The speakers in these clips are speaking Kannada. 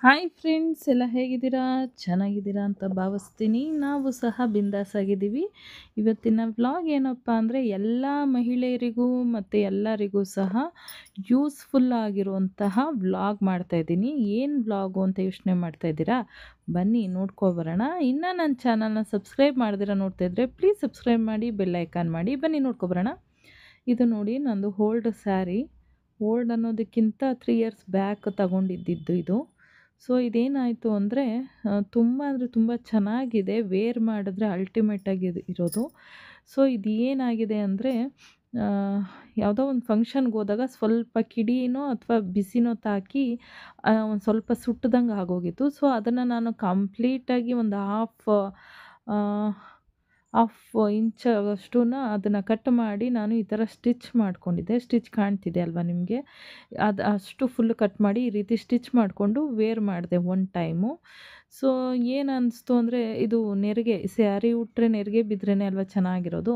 ಹಾಯ್ ಫ್ರೆಂಡ್ಸ್, ಎಲ್ಲ ಹೇಗಿದ್ದೀರಾ? ಚೆನ್ನಾಗಿದ್ದೀರಾ ಅಂತ ಭಾವಿಸ್ತೀನಿ. ನಾವು ಸಹ ಬಿಂದಾಸ್ ಆಗಿದ್ದೀವಿ. ಇವತ್ತಿನ ವ್ಲಾಗ್ ಏನಪ್ಪ ಅಂದರೆ ಎಲ್ಲ ಮಹಿಳೆಯರಿಗೂ ಮತ್ತು ಎಲ್ಲರಿಗೂ ಸಹ ಯೂಸ್ಫುಲ್ ಆಗಿರುವಂತಹ ವ್ಲಾಗ್ ಮಾಡ್ತಾಯಿದ್ದೀನಿ. ಏನು ವ್ಲಾಗು ಅಂತ ಯೋಚನೆ ಮಾಡ್ತಾಯಿದ್ದೀರಾ? ಬನ್ನಿ ನೋಡ್ಕೊಬರೋಣ. ಇನ್ನು ನನ್ನ ಚಾನಲ್ನ ಸಬ್ಸ್ಕ್ರೈಬ್ ಮಾಡ್ದಿರ ನೋಡ್ತಾ ಇದ್ದರೆ ಪ್ಲೀಸ್ ಸಬ್ಸ್ಕ್ರೈಬ್ ಮಾಡಿ, ಬೆಲ್ ಐಕಾನ್ ಮಾಡಿ. ಬನ್ನಿ ನೋಡ್ಕೊಬರೋಣ. ಇದು ನೋಡಿ ನಂದು ಓಲ್ಡ್ ಸ್ಯಾರಿ. ಓಲ್ಡ್ ಅನ್ನೋದಕ್ಕಿಂತ 3 ಇಯರ್ಸ್ ಬ್ಯಾಕ್ ತಗೊಂಡಿದ್ದಿದ್ದು ಇದು. ಸೊ ಇದೇನಾಯಿತು ಅಂದರೆ ತುಂಬ ಅಂದರೆ ತುಂಬ ಚೆನ್ನಾಗಿದೆ. ವೇರ್ ಮಾಡಿದ್ರೆ ಅಲ್ಟಿಮೇಟಾಗಿ ಇರೋದು. ಸೊ ಇದು ಏನಾಗಿದೆ ಅಂದರೆ ಯಾವುದೋ ಒಂದು ಫಂಕ್ಷನ್ಗೆ ಹೋದಾಗ ಸ್ವಲ್ಪ ಕಿಡಿನೋ ಅಥವಾ ಬಿಸಿನೋ ತಾಕಿ ಒಂದು ಸ್ವಲ್ಪ ಸುಟ್ಟದಂಗೆ ಆಗೋಗಿತ್ತು. ಸೊ ಅದನ್ನು ನಾನು ಕಂಪ್ಲೀಟಾಗಿ ಒಂದು ಹಾಫ್ ಇಂಚಷ್ಟು ಅದನ್ನು ಕಟ್ ಮಾಡಿ ನಾನು ಈ ಥರ ಸ್ಟಿಚ್ ಮಾಡ್ಕೊಂಡಿದ್ದೆ. ಸ್ಟಿಚ್ ಕಾಣ್ತಿದೆ ಅಲ್ವಾ ನಿಮಗೆ? ಅದು ಅಷ್ಟು ಫುಲ್ ಕಟ್ ಮಾಡಿ ಈ ರೀತಿ ಸ್ಟಿಚ್ ಮಾಡಿಕೊಂಡು ವೇರ್ ಮಾಡಿದೆ ಒನ್ ಟೈಮು. ಸೊ ಏನು ಅನ್ನಿಸ್ತು ಅಂದರೆ ಇದು ನೆರಿಗೆ ಸ್ಯಾರಿ ಉಟ್ಟರೆ ನೆರಿಗೆ ಬಿದ್ರೇ ಅಲ್ವಾ ಚೆನ್ನಾಗಿರೋದು.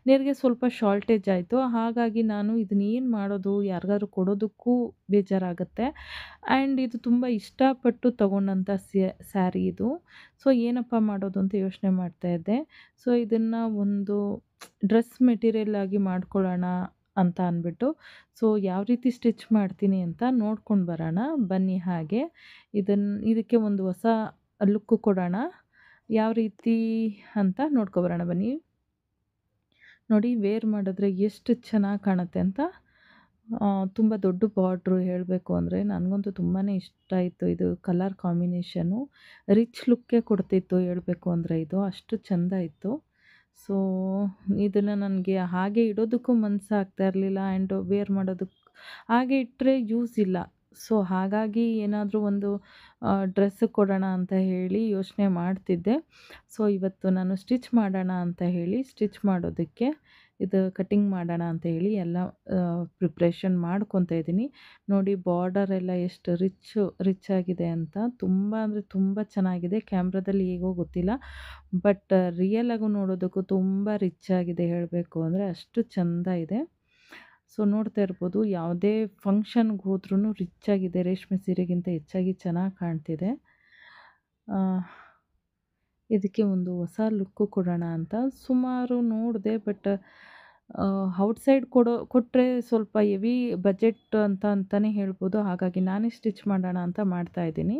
ನೆರಿಗೆ ಸ್ವಲ್ಪ ಶಾರ್ಟೇಜ್ ಆಯಿತು. ಹಾಗಾಗಿ ನಾನು ಇದನ್ನೇನು ಮಾಡೋದು, ಯಾರಿಗಾದ್ರೂ ಕೊಡೋದಕ್ಕೂ ಬೇಜಾರಾಗುತ್ತೆ. ಆ್ಯಂಡ್ ಇದು ತುಂಬ ಇಷ್ಟಪಟ್ಟು ತೊಗೊಂಡಂಥ ಸ್ಯಾರಿ ಇದು. ಸೊ ಏನಪ್ಪ ಮಾಡೋದು ಅಂತ ಯೋಚನೆ ಮಾಡ್ತಾಯಿದ್ದೆ. ಸೊ ಇದನ್ನು ಒಂದು ಡ್ರೆಸ್ ಮೆಟೀರಿಯಲ್ ಆಗಿ ಮಾಡ್ಕೊಳ್ಳೋಣ ಅಂತ ಅಂದ್ಬಿಟ್ಟು ಸೊ ಯಾವ ರೀತಿ ಸ್ಟಿಚ್ ಮಾಡ್ತೀನಿ ಅಂತ ನೋಡ್ಕೊಂಡು ಬರೋಣ ಬನ್ನಿ. ಹಾಗೆ ಇದಕ್ಕೆ ಒಂದು ಹೊಸ ಲುಕ್ಕು ಕೊಡೋಣ. ಯಾವ ರೀತಿ ಅಂತ ನೋಡ್ಕೊಬರೋಣ ಬನ್ನಿ. ನೋಡಿ ವೇರ್ ಮಾಡಿದ್ರೆ ಎಷ್ಟು ಚೆನ್ನಾಗಿ ಕಾಣುತ್ತೆ ಅಂತ. ತುಂಬ ದೊಡ್ಡ ಬಾರ್ಡ್ರು ಹೇಳಬೇಕು ಅಂದರೆ ನನಗಂತೂ ತುಂಬಾ ಇಷ್ಟ ಆಯಿತು. ಇದು ಕಲರ್ ಕಾಂಬಿನೇಷನು ರಿಚ್ ಲುಕ್ಕೇ ಕೊಡ್ತಿತ್ತು ಹೇಳಬೇಕು ಅಂದರೆ. ಇದು ಅಷ್ಟು ಚೆಂದ ಇತ್ತು. ಸೊ ಇದನ್ನು ನನಗೆ ಹಾಗೆ ಇಡೋದಕ್ಕೂ ಮನಸ್ಸಾಗ್ತಾ ಇರಲಿಲ್ಲ. ಆ್ಯಂಡ್ ವೇರ್ ಮಾಡೋದಕ್ಕೆ ಹಾಗೆ ಇಟ್ಟರೆ ಯೂಸ್ ಇಲ್ಲ. ಸೊ ಹಾಗಾಗಿ ಏನಾದರೂ ಒಂದು ಡ್ರೆಸ್ ಕೊಡೋಣ ಅಂತ ಹೇಳಿ ಯೋಚನೆ ಮಾಡ್ತಿದ್ದೆ. ಸೊ ಇವತ್ತು ನಾನು ಸ್ಟಿಚ್ ಮಾಡೋಣ ಅಂತ ಹೇಳಿ ಸ್ಟಿಚ್ ಮಾಡೋದಕ್ಕೆ ಇದು ಕಟ್ಟಿಂಗ್ ಮಾಡೋಣ ಅಂತ ಹೇಳಿ ಎಲ್ಲ ಪ್ರಿಪ್ರೇಷನ್ ಮಾಡ್ಕೊತಾ ಇದ್ದೀನಿ. ನೋಡಿ ಬಾರ್ಡರ್ ಎಲ್ಲ ಎಷ್ಟು ರಿಚ್ ಆಗಿದೆ ಅಂತ. ತುಂಬ ಅಂದರೆ ತುಂಬ ಚೆನ್ನಾಗಿದೆ. ಕ್ಯಾಮ್ರಾದಲ್ಲಿ ಹೇಗೋ ಗೊತ್ತಿಲ್ಲ, ಬಟ್ ರಿಯಲಾಗೂ ನೋಡೋದಕ್ಕೂ ತುಂಬ ರಿಚ್ ಆಗಿದೆ ಹೇಳಬೇಕು ಅಂದರೆ. ಅಷ್ಟು ಚೆಂದ ಇದೆ. ಸೊ ನೋಡ್ತಾ ಇರ್ಬೋದು, ಯಾವುದೇ ಫಂಕ್ಷನ್ಗೆ ಹೋದ್ರೂ ರಿಚ್ ಆಗಿದೆ. ರೇಷ್ಮೆ ಸೀರೆಗಿಂತ ಹೆಚ್ಚಾಗಿ ಚೆನ್ನಾಗಿ ಕಾಣ್ತಿದೆ. ಇದಕ್ಕೆ ಒಂದು ಹೊಸ ಲುಕ್ಕು ಕೊಡೋಣ ಅಂತ ಸುಮಾರು ನೋಡಿದೆ. ಬಟ್ ಔಟ್ಸೈಡ್ ಕೊಟ್ಟರೆ ಸ್ವಲ್ಪ ಹೆವಿ ಬಜೆಟ್ ಅಂತಲೇ ಹೇಳ್ಬೋದು. ಹಾಗಾಗಿ ನಾನೇ ಸ್ಟಿಚ್ ಮಾಡೋಣ ಅಂತ ಮಾಡ್ತಾಯಿದ್ದೀನಿ.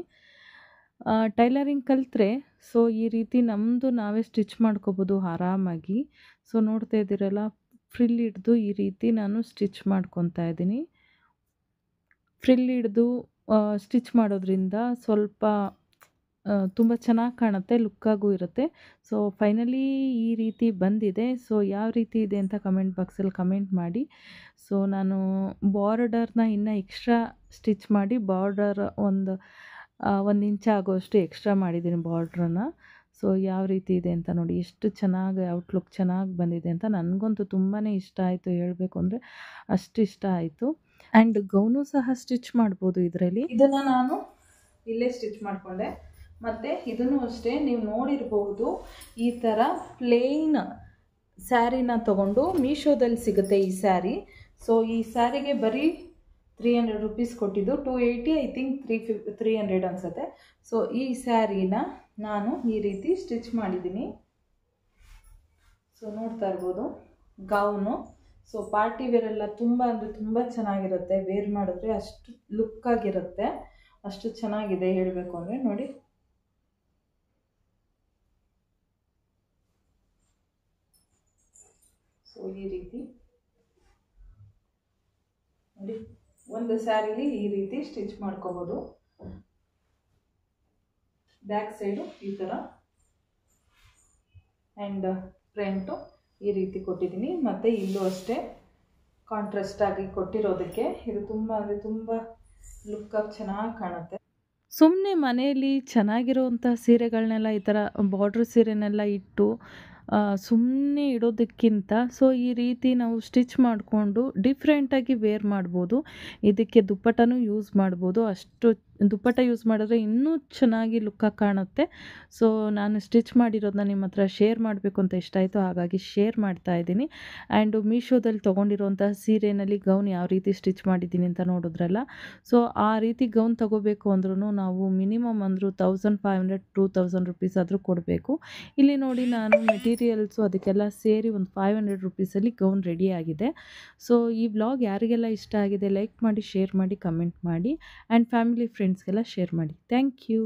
ಟೈಲರಿಂಗ್ ಕಲಿತ್ರೆ ಸೊ ಈ ರೀತಿ ನಮ್ಮದು ನಾವೇ ಸ್ಟಿಚ್ ಮಾಡ್ಕೋಬೋದು ಆರಾಮಾಗಿ. ಸೊ ನೋಡ್ತಾ ಇದ್ದೀರಲ್ಲ, ಫ್ರಿಲ್ ಹಿಡ್ದು ಈ ರೀತಿ ನಾನು ಸ್ಟಿಚ್ ಮಾಡ್ಕೊತಾ ಇದ್ದೀನಿ. ಫ್ರಿಲ್ ಹಿಡ್ದು ಸ್ಟಿಚ್ ಮಾಡೋದ್ರಿಂದ ಸ್ವಲ್ಪ ತುಂಬ ಚೆನ್ನಾಗಿ ಕಾಣುತ್ತೆ, ಲುಕ್ಕಾಗೂ ಇರುತ್ತೆ. ಸೊ ಫೈನಲಿ ಈ ರೀತಿ ಬಂದಿದೆ. ಸೊ ಯಾವ ರೀತಿ ಇದೆ ಅಂತ ಕಮೆಂಟ್ ಬಾಕ್ಸಲ್ಲಿ ಕಮೆಂಟ್ ಮಾಡಿ. ಸೊ ನಾನು ಬಾರ್ಡರ್ನ ಇನ್ನೂ ಎಕ್ಸ್ಟ್ರಾ ಸ್ಟಿಚ್ ಮಾಡಿ ಬಾರ್ಡರ್ ಒಂದು ಇಂಚ್ ಆಗೋಷ್ಟು ಎಕ್ಸ್ಟ್ರಾ ಮಾಡಿದ್ದೀನಿ ಬಾರ್ಡ್ರನ್ನ. ಸೊ ಯಾವ ರೀತಿ ಇದೆ ಅಂತ ನೋಡಿ, ಎಷ್ಟು ಚೆನ್ನಾಗಿ ಔಟ್ಲುಕ್ ಚೆನ್ನಾಗಿ ಬಂದಿದೆ ಅಂತ. ನನಗಂತೂ ತುಂಬಾ ಇಷ್ಟ ಆಯಿತು ಹೇಳಬೇಕು ಅಂದರೆ. ಅಷ್ಟು ಇಷ್ಟ ಆಯಿತು. ಆ್ಯಂಡ್ ಗೌನು ಸಹ ಸ್ಟಿಚ್ ಮಾಡ್ಬೋದು ಇದರಲ್ಲಿ. ಇದನ್ನು ನಾನು ಇಲ್ಲೇ ಸ್ಟಿಚ್ ಮಾಡಿಕೊಂಡೆ. ಮತ್ತು ಇದನ್ನು ಅಷ್ಟೇ ನೀವು ನೋಡಿರಬಹುದು, ಈ ಥರ ಪ್ಲೇನ್ ಸ್ಯಾರಿನ ತೊಗೊಂಡು ಮೀಶೋದಲ್ಲಿ ಸಿಗುತ್ತೆ ಈ ಸ್ಯಾರಿ. ಸೊ ಈ ಸ್ಯಾರಿಗೆ ಬರೀ 300 ರುಪೀಸ್ ಕೊಟ್ಟಿದ್ದು. 280 ಐ ಥಿಂಕ್ 300 ಅನಿಸುತ್ತೆ. ಸೊ ಈ ಸ್ಯಾರಿನ ನಾನು ಈ ರೀತಿ ಸ್ಟಿಚ್ ಮಾಡಿದ್ದೀನಿ. ಸೊ ನೋಡ್ತಾ ಇರ್ಬೋದು ಗೌನು. ಸೊ ಪಾರ್ಟಿ ವೇರೆಲ್ಲ ತುಂಬ ಅಂದರೆ ತುಂಬ ಚೆನ್ನಾಗಿರುತ್ತೆ. ವೇರ್ ಮಾಡಿದ್ರೆ ಅಷ್ಟು ಲುಕ್ಕಾಗಿರುತ್ತೆ. ಅಷ್ಟು ಚೆನ್ನಾಗಿದೆ ಹೇಳಬೇಕು ಅಂದರೆ. ನೋಡಿ ಸೊ ಈ ರೀತಿ ನೋಡಿ, ಒಂದು ಸ್ಯಾರಿಲಿ ಈ ರೀತಿ ಸ್ಟಿಚ್ ಮಾಡ್ಕೋಬೋದು. ಬ್ಯಾಕ್ ಸೈಡು ಈ ಥರ ಆ್ಯಂಡ್ ಫ್ರಂಟು ಈ ರೀತಿ ಕೊಟ್ಟಿದ್ದೀನಿ. ಮತ್ತು ಇಲ್ಲೂ ಅಷ್ಟೇ ಕಾಂಟ್ರಾಸ್ಟ್ ಆಗಿ ಕೊಟ್ಟಿರೋದಕ್ಕೆ ಇದು ತುಂಬ ಅಂದರೆ ತುಂಬ ಲುಕ್ಕಾಗಿ ಚೆನ್ನಾಗಿ ಕಾಣುತ್ತೆ. ಸುಮ್ಮನೆ ಮನೆಯಲ್ಲಿ ಚೆನ್ನಾಗಿರೋವಂಥ ಸೀರೆಗಳನ್ನೆಲ್ಲ ಈ ಥರ ಬಾರ್ಡ್ರ್ ಸೀರೆನೆಲ್ಲ ಇಟ್ಟು ಸುಮ್ಮನೆ ಇಡೋದಕ್ಕಿಂತ ಸೊ ಈ ರೀತಿ ನಾವು ಸ್ಟಿಚ್ ಮಾಡಿಕೊಂಡು ಡಿಫ್ರೆಂಟಾಗಿ ವೇರ್ ಮಾಡ್ಬೋದು. ಇದಕ್ಕೆ ದುಪ್ಪಟ್ಟನೂ ಯೂಸ್ ಮಾಡ್ಬೋದು. ಅಷ್ಟು ದುಪ್ಪಟ್ಟ ಯೂಸ್ ಮಾಡಿದ್ರೆ ಇನ್ನೂ ಚೆನ್ನಾಗಿ ಲುಕ್ಕಾಗಿ ಕಾಣುತ್ತೆ. ಸೊ ನಾನು ಸ್ಟಿಚ್ ಮಾಡಿರೋದನ್ನ ನಿಮ್ಮ ಹತ್ರ ಶೇರ್ ಮಾಡಬೇಕು ಅಂತ ಇಷ್ಟ ಆಯಿತು, ಹಾಗಾಗಿ ಶೇರ್ ಮಾಡ್ತಾ ಇದ್ದೀನಿ. ಆ್ಯಂಡು ಮೀಶೋದಲ್ಲಿ ತೊಗೊಂಡಿರೋಂತಹ ಸೀರೆನಲ್ಲಿ ಗೌನ್ ಯಾವ ರೀತಿ ಸ್ಟಿಚ್ ಮಾಡಿದ್ದೀನಿ ಅಂತ ನೋಡಿದ್ರಲ್ಲ. ಸೊ ಆ ರೀತಿ ಗೌನ್ ತೊಗೋಬೇಕು ಅಂದ್ರೂ ನಾವು ಮಿನಿಮಮ್ ಅಂದರೂ 1500-2000 ರುಪೀಸ್ ಆದರೂ ಕೊಡಬೇಕು. ಇಲ್ಲಿ ನೋಡಿ ನಾನು ಮೆಟೀರಿಯಲ್ಸು ಅದಕ್ಕೆಲ್ಲ ಸೇರಿ ಒಂದು 500 ರುಪೀಸಲ್ಲಿ ಗೌನ್ ರೆಡಿಯಾಗಿದೆ. ಸೊ ಈ ವ್ಲಾಗ್ ಯಾರಿಗೆಲ್ಲ ಇಷ್ಟ ಆಗಿದೆ ಲೈಕ್ ಮಾಡಿ, ಶೇರ್ ಮಾಡಿ, ಕಮೆಂಟ್ ಮಾಡಿ ಆ್ಯಂಡ್ ಫ್ಯಾಮಿಲಿ ಫ್ರೆಂಡ್ಸ್ಗೆಲ್ಲ ಶೇರ್ ಮಾಡಿ. Thank you.